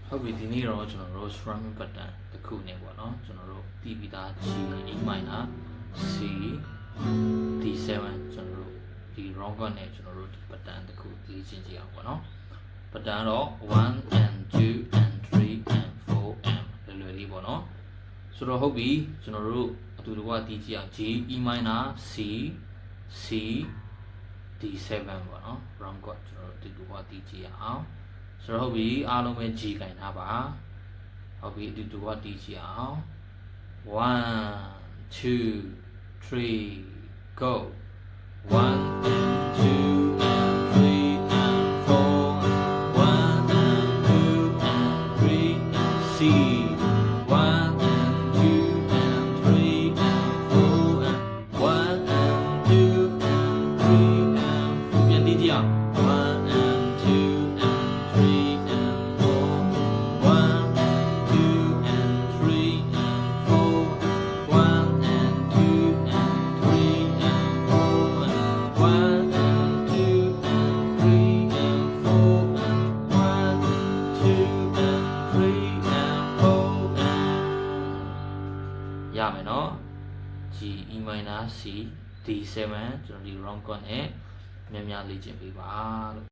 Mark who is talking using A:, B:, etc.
A: ဟုတ်ပြီဒီနေ့တော့ကျွန်တော်တို့ strumming pattern တစ်ခုနဲ့ပေါ့နော်ကျွန်တော်တို့တီးပြီးသား G E minor C D7 ကျွန်တော်တို့ဒီ wrong chord နဲ့ကျွန်တော်တို့ဒီ pattern တစ်ခုလေ့ကျင့်ကြည့်အောင်ပေါ့နော် pattern တော့ 1 and 2 and 3 and 4 and လွယ်လွယ်လေးပေါ့နော်ဆိုတော့ဟုတ်ပြီကျွန်တော်တို့အတူတကွတီးကြည့်အောင် G E minor C C D7 ပေါ့နော် wrong chord ကျွန်တော်တို့အတူတကွတီးကြည့်အောင်ဆိုတော့ဟုတ်ပြီအားလုံးပဲ G ကင်ထားပါဟုတ်ပြီအတူတူကတီးကြည့်အောင်1 2 3 go 1 and 2 and 3 and 4 1 and 2 and 3 and C 1 and 2 and 3 and 4 and 1 and 2 and 3 and 4ပြန်တီးကြည့်အောင်ရမယ်နော် G E minor C D7 ကျွန်တော်ဒီ wrong chord နဲ့များများလေ့ကျင့်ပေးပါလို့